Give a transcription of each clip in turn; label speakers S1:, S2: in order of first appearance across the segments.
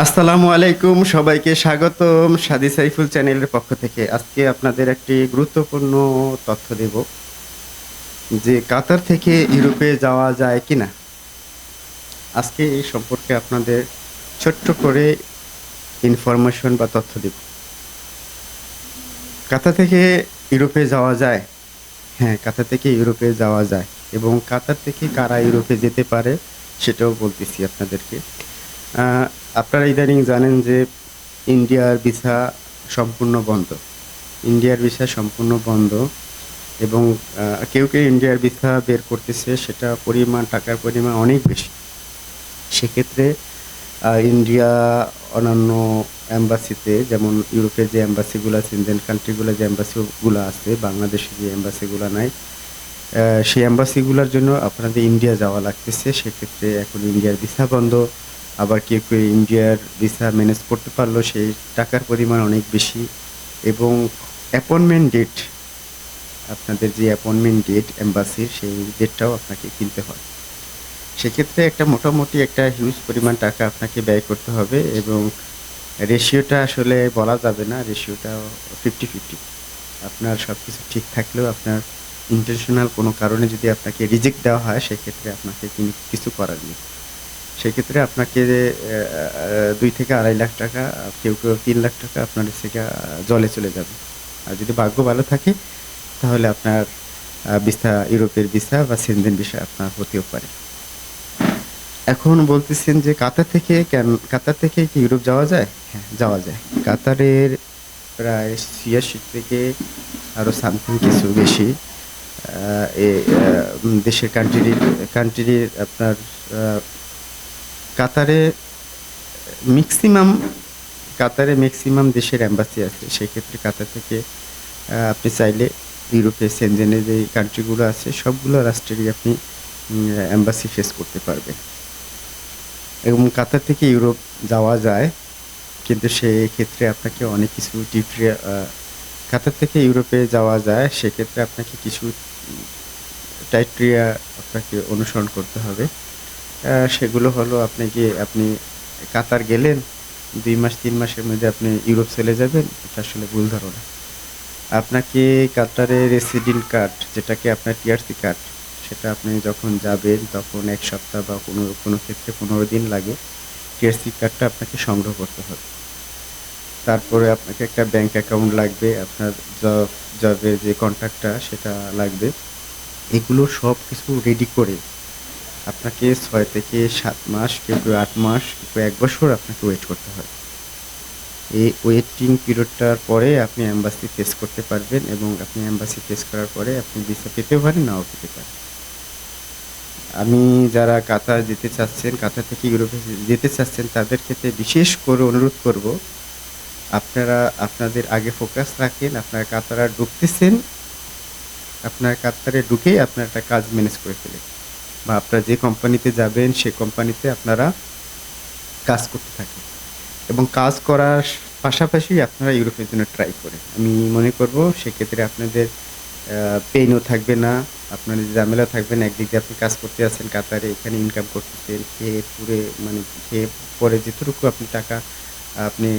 S1: আসসালামু আলাইকুম, সবাইকে স্বাগতম সাদি সাইফুল চ্যানেলের পক্ষ থেকে। আজকে আপনাদের একটি গুরুত্বপূর্ণ তথ্য দেব যে কাতার থেকে ইউরোপে যাওয়া যায় কিনা। আজকে এই সম্পর্কে আপনাদের ছোট্ট করে ইনফরমেশন বা তথ্য দেব। কাতার থেকে ইউরোপে যাওয়া যায়। হ্যাঁ, কাতার থেকে ইউরোপে যাওয়া যায় এবং কাতার থেকে কারা ইউরোপে যেতে পারে সেটাও বলতেছি আপনাদেরকে। আহ, আপনারা ইদানিং জানেন যে ইন্ডিয়ার ভিসা সম্পূর্ণ বন্ধ। ইন্ডিয়ার ভিসা সম্পূর্ণ বন্ধ এবং কেউ কেউ ইন্ডিয়ার ভিসা বের করতেছে, সেটা টাকার পরিমাণ অনেক বেশি। সেক্ষেত্রে ইন্ডিয়া অন্যান্য এম্বাসিতে, যেমন ইউরোপের যে এম্বাসিগুলো আছে, ইন্ডিয়ান কান্ট্রিগুলো যে এম্বাসিগুলো আছে, বাংলাদেশে যে এম্বাসিগুলো নাই, সেই এম্বাসিগুলোর জন্য আপনাদের ইন্ডিয়া যাওয়া লাগতেছে। সেক্ষেত্রে এখন ইন্ডিয়ার ভিসা বন্ধ। আবার কেউ কেউ ইন্ডিয়ার ভিসা ম্যানেজ করতে পারলো, সেই টাকার পরিমাণ অনেক বেশি এবং অ্যাপয়েন্টমেন্ট ডেট, আপনাদের যে অ্যাপয়েন্টমেন্ট ডেট এম্বাসির, সেই ডেটটাও আপনাকে কিনতে হয়। সেক্ষেত্রে মোটামুটি একটা হিউজ পরিমাণ টাকা আপনাকে ব্যয় করতে হবে এবং রেশিওটা আসলে বলা যাবে না, রেশিওটা 50-50। আপনার সব কিছু ঠিক থাকলেও আপনার ইন্টেনশনাল কোনো কারণে যদি আপনাকে রিজেক্ট দেওয়া হয়, সেক্ষেত্রে আপনাকে কিছু করার নেই। সেক্ষেত্রে আপনাকে 2 থেকে 2.5 লাখ টাকা, কেউ কেউ 3 লাখ টাকা আপনার থেকে জলে চলে যাবে। আর যদি ভাগ্য ভালো থাকে তাহলে আপনার ভিসা, ইউরোপের ভিসা বা সেনজেন ভিসা আপনার হতেও পারে। এখন বলতেছেন যে কাতার থেকে কি ইউরোপ যাওয়া যায়? হ্যাঁ, যাওয়া যায়। কাতারের প্রায় ৮৬ থেকে আরো সামথিং কিছু বেশি দেশের কান্ট্রির আপনার কাতারে ম্যাক্সিমাম কাতারে ম্যাক্সিমাম দেশের এম্বাসি আছে। সেক্ষেত্রে কাতার থেকে আপনি চাইলে ইউরোপের সেনজেনের যে কান্ট্রিগুলো আছে, সবগুলো রাষ্ট্রেরই আপনি এম্বাসি ফেস করতে পারবেন এবং কাতার থেকে ইউরোপ যাওয়া যায়। কিন্তু সেক্ষেত্রে আপনাকে অনেক কিছু কাতার থেকে ইউরোপে যাওয়া যায়, সেক্ষেত্রে আপনাকে কিছু ক্রাইটেরিয়া আপনাকে অনুসরণ করতে হবে। সেগুলো হলো, আপনি কাতার গেলেন, 2 মাস 3 মাসের মধ্যে আপনি ইউরোপ চলে যাবেন, এটা আসলে ভুল ধারণা। আপনাকে কাতারের রেসিডেন্ট কার্ড, যেটাকে আপনার টিআরসি কার্ড, সেটা আপনি যখন যাবেন তখন 1 সপ্তাহ বা কোনো ক্ষেত্রে 15 দিন লাগে, টিআরসি কার্ডটা আপনাকে সংগ্রহ করতে হবে। তারপরে আপনাকে একটা ব্যাংক অ্যাকাউন্ট লাগবে, আপনার জবের যে কন্ট্রাক্টটা সেটা লাগবে। এগুলো সব কিছু রেডি করে আপনাকে 6 থেকে 7 মাস, কেউ 8 মাস, কেউ 1 বছর আপনাকে ওয়েট করতে হয়। এই ওয়েটিং পিরিয়ডটার পরে আপনি এম্বাসি ফেস করতে পারবেন এবং আপনি এম্বাসি ফেস করার পরে আপনি ভিসা পেতেও পারেন, নাও পেতে পারেন। আমি যারা কাতার যেতে চাচ্ছেন, কাতার থেকে ইউরোপে যেতে চাচ্ছেন, তাদের ক্ষেত্রে বিশেষ করে অনুরোধ করব, আপনারা আপনাদের আগে ফোকাস রাখেন। আপনারা কাতারে ঢুকতেছেন, আপনার কাতারে ঢুকেই আপনার একটা কাজ ম্যানেজ করে ফেলেন, বা আপনারা যে কোম্পানিতে যাবেন সেই কোম্পানিতে আপনারা কাজ করতে থাকেন এবং কাজ করার পাশাপাশি আপনারা ইউরোপের জন্য ট্রাই করেন। আমি মনে করব সেক্ষেত্রে আপনাদের পেইনও থাকবে না, আপনাদের ঝামেলা থাকবে না। একদিক দিয়ে আপনি কাজ করতে আছেন কাতারে, এখানে ইনকাম করতেছেন, খেয়ে পরে যেটুকু আপনি টাকা আপনি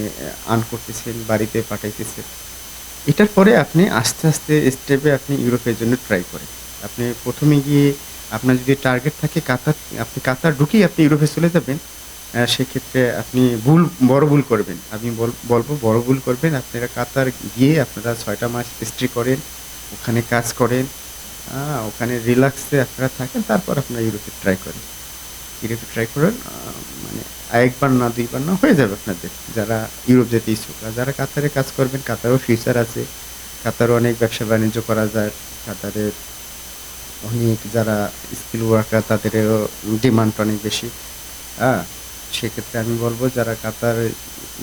S1: আর্ন করতেছেন, বাড়িতে পাঠাইতেছেন। এটার পরে আপনি আস্তে আস্তে স্টেপে আপনি ইউরোপের জন্য ট্রাই করেন। আপনি প্রথমে গিয়ে আপনার যদি টার্গেট থাকে কাতার, আপনি কাতার ঢুকেই আপনি ইউরোপে চলে যাবেন, সেক্ষেত্রে আপনি বড় ভুল করবেন। আমি বলবো বড় ভুল করবেন। আপনারা কাতার গিয়ে আপনারা 6টা মাস স্টে করেন, ওখানে কাজ করেন, ওখানে রিল্যাক্সে আপনারা থাকেন, তারপর আপনারা ইউরোপে ট্রাই করেন। মানে একবার না 2বার না, হয়ে যাবে আপনাদের, যারা ইউরোপ যেতে ইচ্ছুক। আর যারা কাতারে কাজ করবেন, কাতারেও ফিউচার আছে, কাতারে অনেক ব্যবসা বাণিজ্য করা যায়। কাতারের অনেক যারা স্কিল ওয়ার্কার, তাদেরও ডিমান্ড অনেক বেশি। হ্যাঁ, সেক্ষেত্রে আমি বলবো যারা কাতার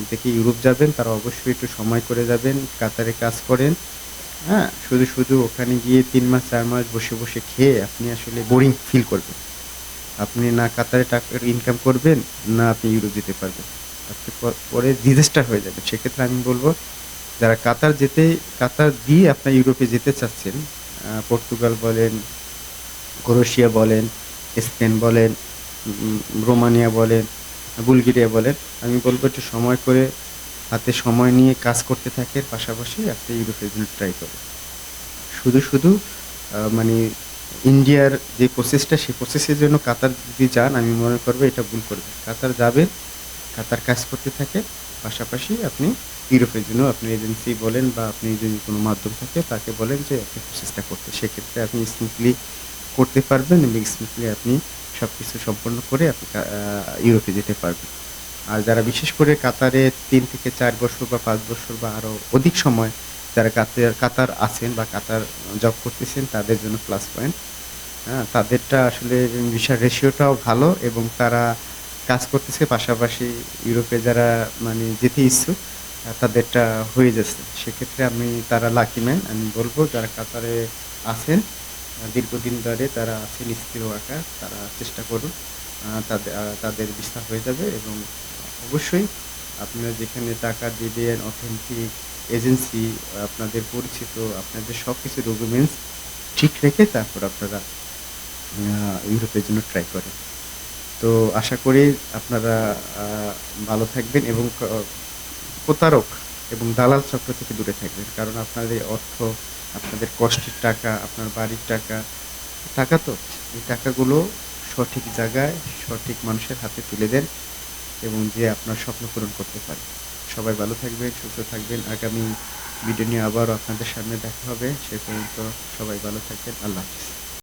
S1: থেকে ইউরোপ যাবেন তারা অবশ্যই একটু সময় করে যাবেন, কাতারে কাজ করেন। হ্যাঁ, শুধু ওখানে গিয়ে 3 মাস 4 মাস বসে বসে খেয়ে আপনি আসলে বোরিং ফিল করবেন। আপনি না কাতারে টাকা ইনকাম করবেন, না আপনি ইউরোপ যেতে পারবেন। আপনি পরে ডিজাস্টার হয়ে যাবেন। সেক্ষেত্রে আমি বলবো যারা কাতার দিয়ে আপনার ইউরোপে যেতে চাচ্ছেন, পর্তুগাল বলেন, ক্রোয়েশিয়া বলেন, স্পেন বলেন, রোমানিয়া বলেন, বুলগেরিয়া বলেন। আমি বলব একটু সময় করে হাতে সময় নিয়ে কাজ করতে থাকেন, পাশাপাশি আপনি ইউরোপের জন্য ট্রাই করেন। শুধু মানে ইন্ডিয়ার যে প্রসেসটা, সেই প্রসেসের জন্য কাতার যদি যান, আমি মনে করব এটা ভুল করবেন। কাতার যাবেন, কাতার কাজ করতে থাকেন, পাশাপাশি আপনি ইউরোপের জন্য আপনার এজেন্সি বলেন বা আপনি যদি কোনো মাধ্যম থাকে তাকে বলেন যে আপনি প্রসেসটা করতে। সেক্ষেত্রে আপনি স্মুথলি করতে পারবেন এবং স্মুথলি আপনি সবকিছু সম্পন্ন করে আপনি ইউরোপে যেতে পারবেন। আর যারা বিশেষ করে কাতারে ৩ থেকে ৪ বছর বা ৫ বছর বা আরো অধিক সময় যারা কাতার আছেন বা কাতার জব করতেছেন, তাদের জন্য প্লাস পয়েন্ট। হ্যাঁ? তাদেরটা আসলে ভিসার রেশিওটাও ভালো এবং তারা কাজ করতেছে, পাশাপাশি ইউরোপে যারা মানে যেতে ইচ্ছুক তাদেরটা হয়ে যাচ্ছে। সেক্ষেত্রে তারা লাকি ম্যান। আমি বলব যারা কাতারে আছেন, দীর্ঘদিন ধরে তারা আছেন স্থির ওয়ার্কার, তারা চেষ্টা করুন। তাদের ভিসা হয়ে যাবে এবং অবশ্যই আপনারা যেখানে টাকা দিবেন, অথেন্টিক এজেন্সি, আপনাদের পরিচিত, আপনাদের সবকিছু ডকুমেন্টস ঠিক রেখে তারপর আপনারা ইউরোপের জন্য ট্রাই করেন। তো আশা করি আপনারা আ ভালো থাকবেন এবং প্রতারক এবং দালাল চক্র থেকে দূরে থাকবেন। কারণ আপনার এই অর্থ, আপনাদের কষ্টের টাকা, আপনার বাড়ির টাকা, টাকা তো এই টাকাগুলো সঠিক জায়গায়, সঠিক মানুষের হাতে তুলে দেন এবং যে আপনার স্বপ্ন পূরণ করতে পারে। সবাই ভালো থাকবেন, সুস্থ থাকবেন। আগামী ভিডিও নিয়ে আবারও আপনাদের সামনে দেখা হবে। সে পর্যন্ত সবাই ভালো থাকবেন। আল্লাহ হাফেজ।